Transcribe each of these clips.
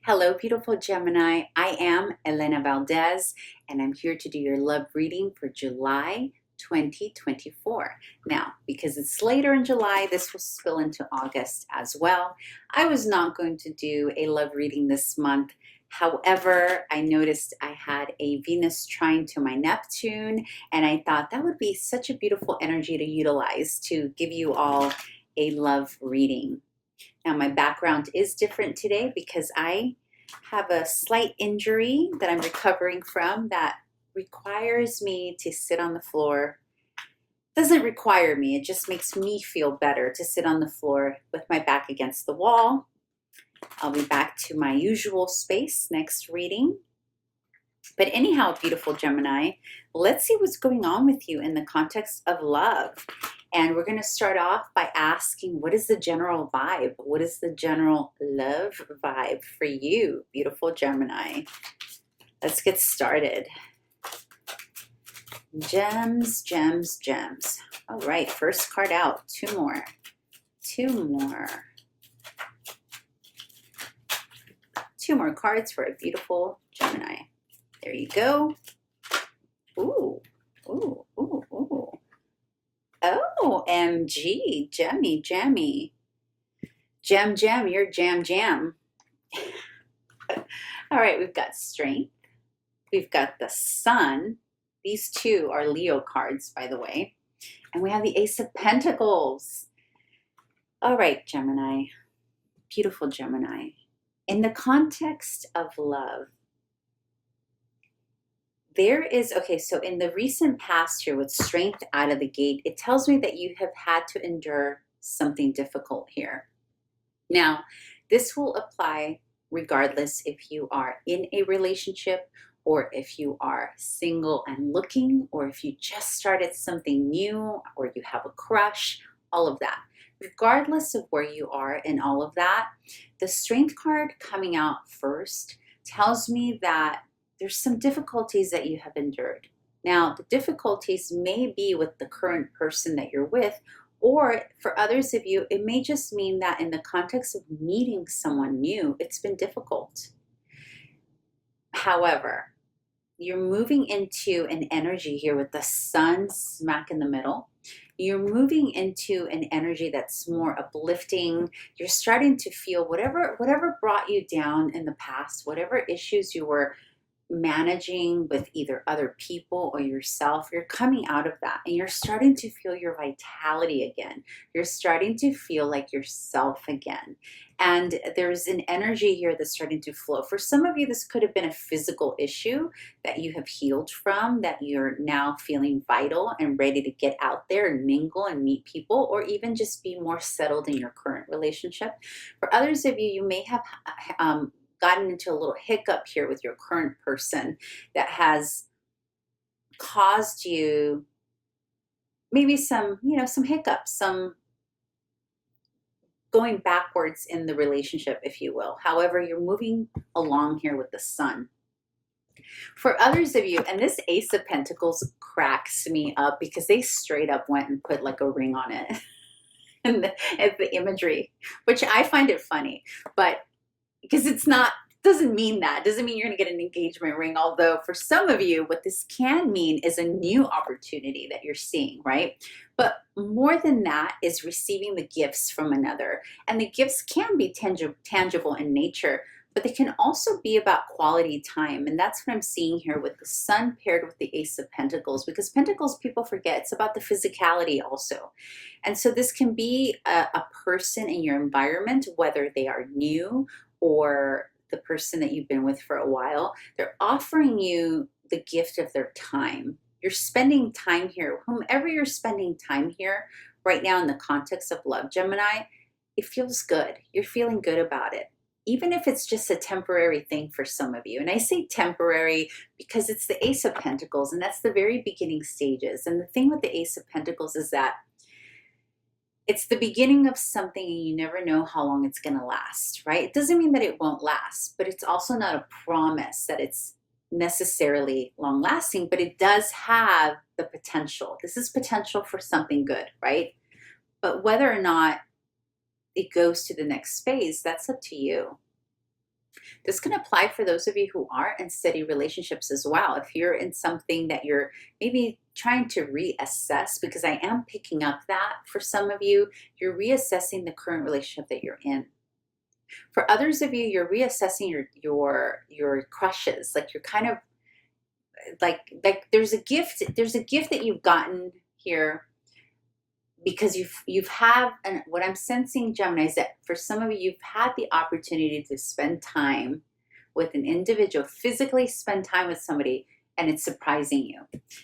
Hello, beautiful Gemini. I am Elena Valdez, and I'm here to do your love reading for July 2024. Now, because it's later in July, this will spill into August as well. I was not going to do a love reading this month. However, I noticed I had a Venus trine to my Neptune, and I thought that would be such a beautiful energy to utilize to give you all a love reading. Now, my background is different today because I have a slight injury that I'm recovering from that requires me to sit on the floor. Doesn't require me, it just makes me feel better to sit on the floor with my back against the wall. I'll be back to my usual space next reading. But anyhow, beautiful Gemini, let's see what's going on with you in the context of love. And we're going to start off by asking, what is the general vibe? What is the general love vibe for you, beautiful Gemini? Let's get started. Gems, gems, gems. All right, first card out. Two more. Two more cards for a beautiful Gemini. There you go. Ooh, ooh, ooh, ooh. OMG, Jemmy, Jammy. Gem, gem, you're jam, jam. All right, we've got strength. We've got the sun. These two are Leo cards, by the way. And we have the Ace of Pentacles. All right, Gemini. Beautiful Gemini. In the context of love, there is, okay, so in the recent past here with strength out of the gate, it tells me that you have had to endure something difficult here. Now, this will apply regardless if you are in a relationship or if you are single and looking, or if you just started something new, or you have a crush, all of that. Regardless of where you are in all of that, the strength card coming out first tells me that there's some difficulties that you have endured. Now, the difficulties may be with the current person that you're with, or for others of you, it may just mean that in the context of meeting someone new, it's been difficult. However, you're moving into an energy here with the sun smack in the middle. You're moving into an energy that's more uplifting. You're starting to feel whatever brought you down in the past, whatever issues you were managing with either other people or yourself, you're coming out of that and you're starting to feel your vitality again. You're starting to feel like yourself again. And there's an energy here that's starting to flow. For some of you, this could have been a physical issue that you have healed from, that you're now feeling vital and ready to get out there and mingle and meet people, or even just be more settled in your current relationship. For others of you, you may have gotten into a little hiccup here with your current person that has caused you maybe some hiccups, some going backwards in the relationship, if you will. However, you're moving along here with the sun. For others of you, and this Ace of Pentacles cracks me up because they straight up went and put like a ring on it and the imagery, which I find it funny, but because doesn't mean you're going to get an engagement ring. Although for some of you, what this can mean is a new opportunity that you're seeing, right? But more than that is receiving the gifts from another. And the gifts can be tangible in nature, but they can also be about quality time. And that's what I'm seeing here with the sun paired with the Ace of Pentacles, because Pentacles, people forget, it's about the physicality also. And so this can be a person in your environment, whether they are new or the person that you've been with for a while. They're offering you the gift of their time. You're spending time here. Whomever you're spending time here right now in the context of love, Gemini, it feels good. You're feeling good about it. Even if it's just a temporary thing for some of you. And I say temporary because it's the Ace of Pentacles, and that's the very beginning stages. And the thing with the Ace of Pentacles is that it's the beginning of something and you never know how long it's going to last, right? It doesn't mean that it won't last, but it's also not a promise that it's necessarily long lasting, but it does have the potential. This is potential for something good, right? But whether or not it goes to the next phase, that's up to you. This can apply for those of you who are in steady relationships as well. If you're in something that you're maybe trying to reassess, because I am picking up that for some of you, you're reassessing the current relationship that you're in. For others of you, you're reassessing your crushes. Like you're kind of like there's a gift that you've gotten here because you've had, and what I'm sensing, Gemini, is that for some of you, you've had the opportunity to spend time with an individual, physically spend time with somebody, and it's surprising you.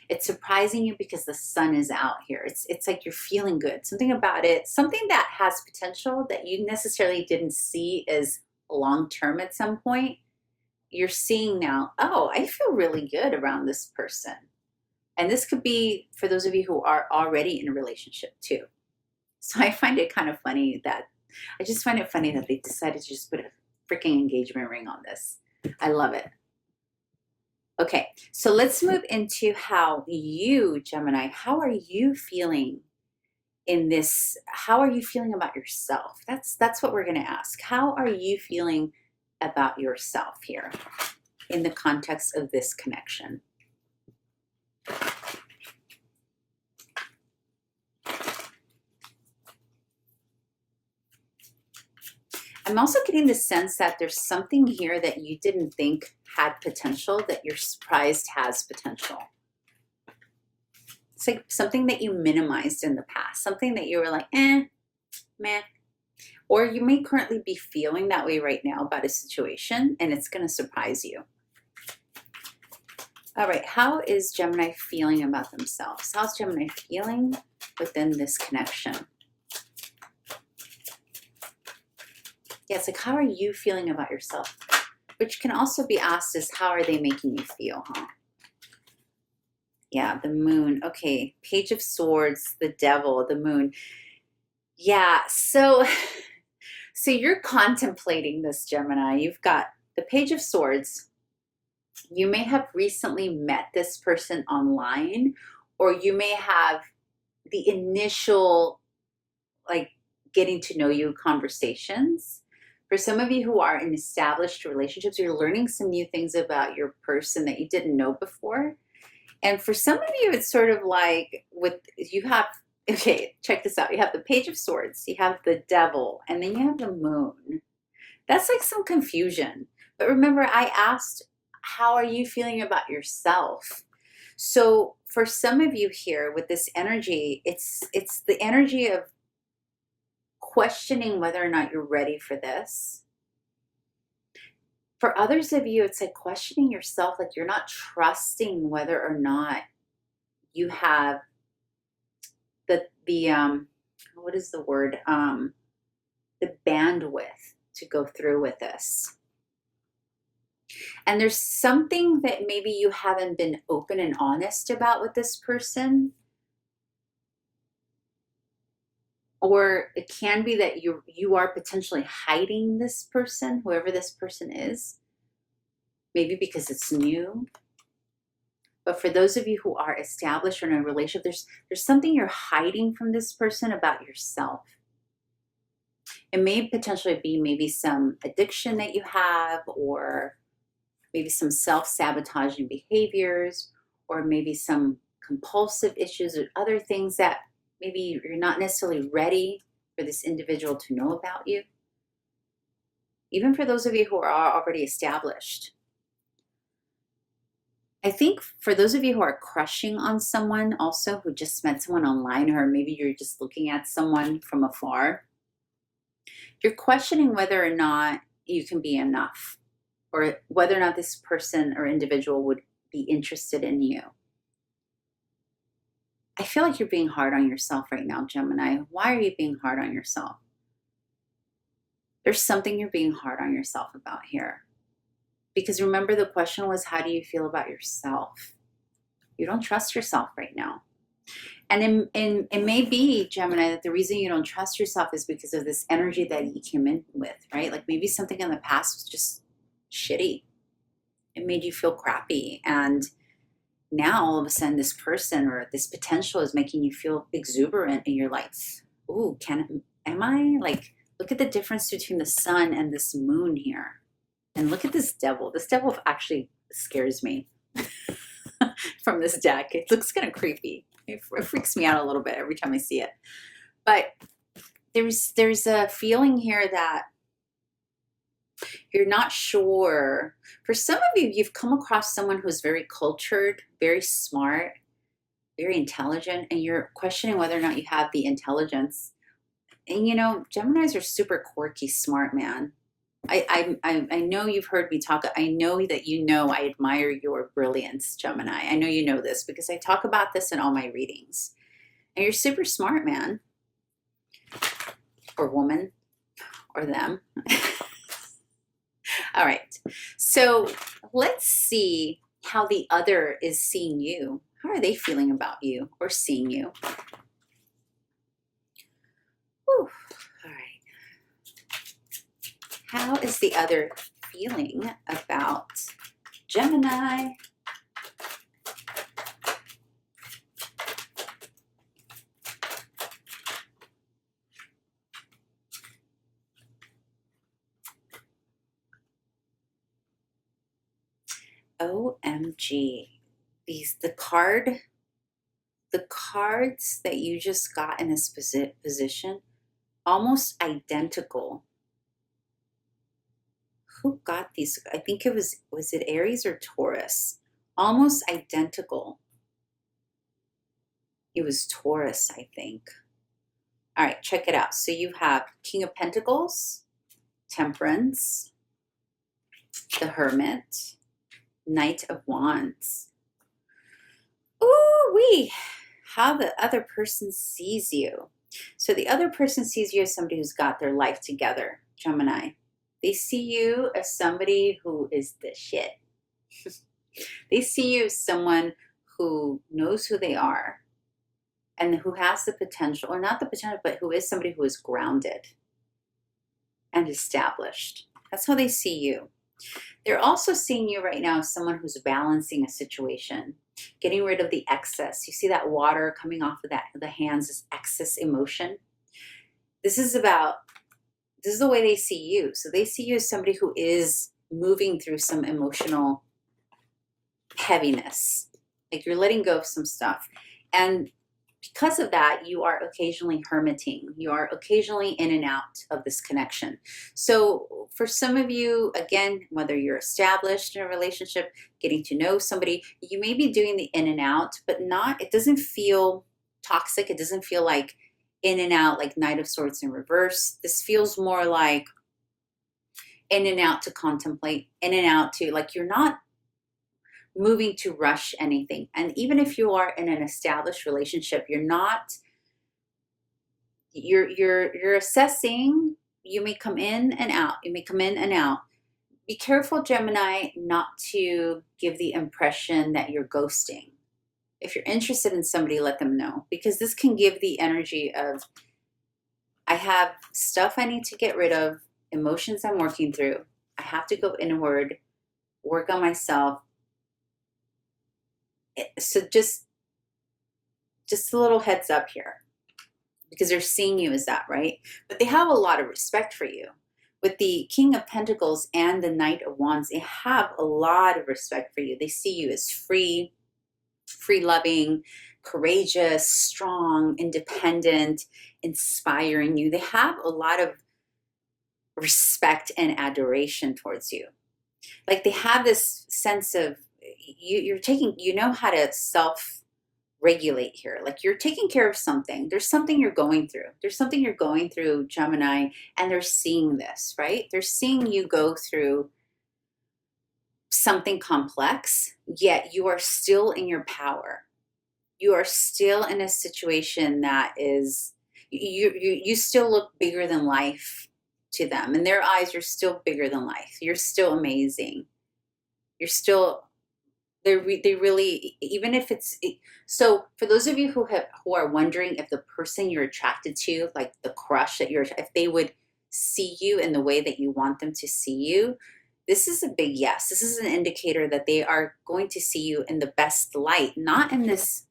It's surprising you because the sun is out here. It's like you're feeling good. Something about it, something that has potential that you necessarily didn't see as long-term at some point. You're seeing now, oh, I feel really good around this person. And this could be for those of you who are already in a relationship too. So I find it kind of funny that, I just find it funny that they decided to just put a freaking engagement ring on this. I love it. Okay, so let's move into how you, Gemini, how are you feeling in this? How are you feeling about yourself? That's what we're going to ask. How are you feeling about yourself here in the context of this connection? I'm also getting the sense that there's something here that you didn't think had potential that you're surprised has potential. It's like something that you minimized in the past, something that you were like, meh. Or you may currently be feeling that way right now about a situation, and it's going to surprise you. All right, how is Gemini feeling about themselves? How's Gemini feeling within this connection? Yeah, it's like, how are you feeling about yourself? Which can also be asked as, how are they making you feel, huh? Yeah, the moon. Okay, Page of Swords, the Devil, the moon. Yeah, so you're contemplating this, Gemini. You've got the Page of Swords. You may have recently met this person online, or you may have the initial, like, getting to know you conversations. For some of you who are in established relationships, you're learning some new things about your person that you didn't know before. And for some of you, it's sort of like okay, check this out. You have the Page of Swords, you have the Devil, and then you have the Moon. That's like some confusion. But remember, I asked, how are you feeling about yourself? So for some of you here with this energy, it's the energy of questioning whether or not you're ready for this. For others of you, it's like questioning yourself, like you're not trusting whether or not you have the what is the word? The bandwidth to go through with this. And there's something that maybe you haven't been open and honest about with this person. Or it can be that you are potentially hiding this person, whoever this person is. Maybe because it's new. But for those of you who are established or in a relationship, there's something you're hiding from this person about yourself. It may potentially be maybe some addiction that you have, or maybe some self-sabotaging behaviors, or maybe some compulsive issues or other things that maybe you're not necessarily ready for this individual to know about you. Even for those of you who are already established. I think for those of you who are crushing on someone also, who just met someone online, or maybe you're just looking at someone from afar, you're questioning whether or not you can be enough, or whether or not this person or individual would be interested in you. I feel like you're being hard on yourself right now, Gemini. Why are you being hard on yourself? There's something you're being hard on yourself about here. Because remember, the question was, how do you feel about yourself? You don't trust yourself right now. And it may be, Gemini, that the reason you don't trust yourself is because of this energy that you came in with, right? Like maybe something in the past was just shitty. It made you feel crappy. And now all of a sudden this person or this potential is making you feel exuberant, and you're like, ooh, am I? Like, look at the difference between the sun and this moon here. And look at this devil. This devil actually scares me from this deck. It looks kind of creepy. It freaks me out a little bit every time I see it. But there's a feeling here that you're not sure. For some of you, you've come across someone who's very cultured, very smart, very intelligent, and you're questioning whether or not you have the intelligence. And you know, Geminis are super quirky, smart, man. I know you've heard me talk. I know that you know I admire your brilliance, Gemini. I know you know this because I talk about this in all my readings. And you're super smart, man. Or woman. Or them. All right. So let's see how the other is seeing you. How are they feeling about you or seeing you? Whew. All right. How is the other feeling about Gemini? OMG. The cards that you just got in this position, almost identical. Who got these? I think it was it Aries or Taurus? Almost identical. It was Taurus, I think. All right, check it out. So you have King of Pentacles, Temperance, the Hermit, Knight of Wands. Ooh-wee, how the other person sees you. So the other person sees you as somebody who's got their life together, Gemini. They see you as somebody who is the shit. They see you as someone who knows who they are and who has the potential, or not the potential, but who is somebody who is grounded and established. That's how they see you. They're also seeing you right now as someone who's balancing a situation, getting rid of the excess. You see that water coming off of the hands, this excess emotion. This is the way they see you. So they see you as somebody who is moving through some emotional heaviness. Like you're letting go of some stuff. And because of that, you are occasionally hermiting. You are occasionally in and out of this connection. So for some of you, again, whether you're established in a relationship, getting to know somebody, you may be doing the in and out, but it doesn't feel toxic. It doesn't feel like in and out, like Knight of Swords in reverse. This feels more like in and out to contemplate, in and out to, like, you're not moving to rush anything. And even if you are in an established relationship, you're assessing. You may come in and out. You may come in and out. Be careful, Gemini, not to give the impression that you're ghosting. If you're interested in somebody, let them know, because this can give the energy of, I have stuff I need to get rid of, emotions I'm working through. I have to go inward, work on myself. So just a little heads up here, because they're seeing you as that, right? But they have a lot of respect for you. With the King of Pentacles and the Knight of Wands, they have a lot of respect for you. They see you as free, loving, courageous, strong, independent, inspiring you. They have a lot of respect and adoration towards you. Like they have this sense of you know how to self-regulate here. Like you're taking care of something. There's something you're going through. There's something you're going through, Gemini, and they're seeing this, right? They're seeing you go through something complex, yet you are still in your power. You are still in a situation that is, you still look bigger than life to them. In their eyes, you're still bigger than life. You're still amazing. You're still, they really, even if it's, so for those of you who are wondering if the person you're attracted to, like the crush that if they would see you in the way that you want them to see you, this is a big yes. This is an indicator that they are going to see you in the best light, not in this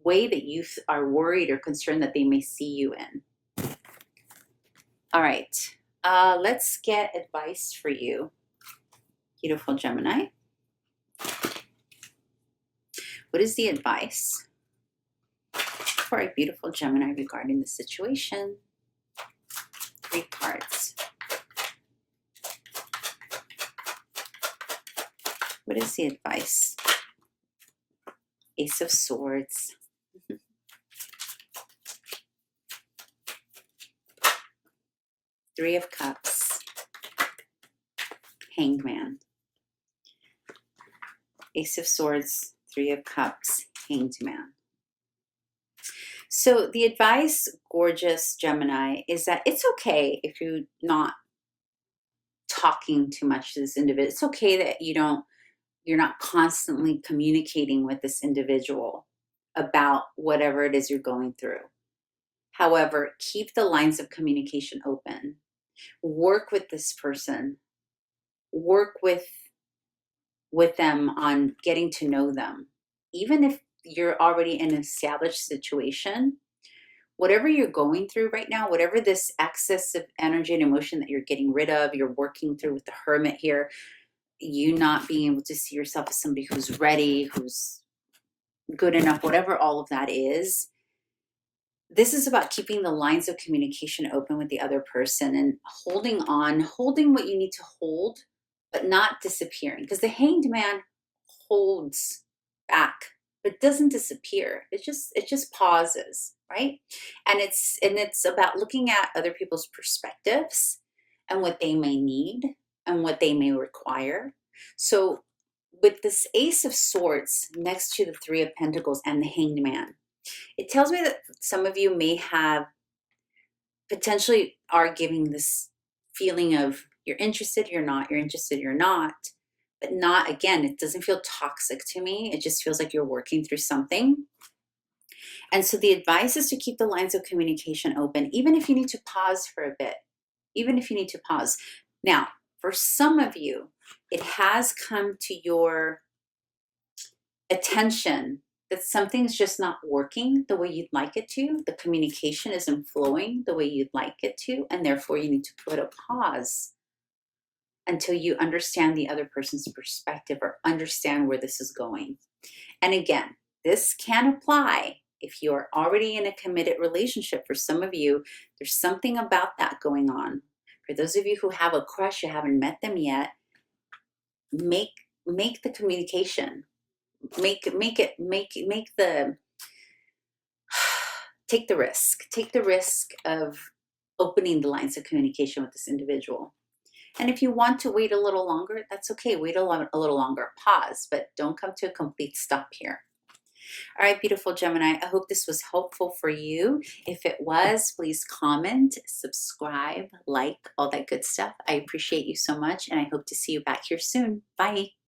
way that you are worried or concerned that they may see you in. All right, let's get advice for you. beautiful Gemini. What is the advice for a beautiful Gemini regarding the situation? 3 cards. What is the advice? Ace of Swords. Three of Cups. Hanged Man. Ace of Swords, Three of Cups, Hanged Man. So the advice, gorgeous Gemini, is that it's okay if you're not talking too much to this individual. It's okay that you're not constantly communicating with this individual about whatever it is you're going through. However, keep the lines of communication open. Work with this person. Work with them on getting to know them. Even if you're already in an established situation, whatever you're going through right now, whatever this excess of energy and emotion that you're getting rid of, you're working through with the Hermit here, you not being able to see yourself as somebody who's ready, who's good enough, whatever all of that is, this is about keeping the lines of communication open with the other person and holding on, holding what you need to hold, but not disappearing. Because the Hanged Man holds back, but doesn't disappear. It just pauses, right? And it's about looking at other people's perspectives and what they may need and what they may require. So with this Ace of Swords next to the Three of Pentacles and the Hanged Man, it tells me that some of you may have potentially are giving this feeling of you're interested, you're not, you're interested, you're not, but not, again, it doesn't feel toxic to me. It just feels like you're working through something. And so the advice is to keep the lines of communication open, even if you need to pause for a bit, even if you need to pause. Now, for some of you, it has come to your attention that something's just not working the way you'd like it to. The communication isn't flowing the way you'd like it to, and therefore you need to put a pause until you understand the other person's perspective or understand where this is going. And again, this can apply if you're already in a committed relationship. For some of you, there's something about that going on. For those of you who have a crush, you haven't met them yet, make the communication. Take the risk. Take the risk of opening the lines of communication with this individual. And if you want to wait a little longer, that's okay. Wait a little longer, pause, but don't come to a complete stop here. All right, beautiful Gemini, I hope this was helpful for you. If it was, please comment, subscribe, like, all that good stuff. I appreciate you so much, and I hope to see you back here soon. Bye.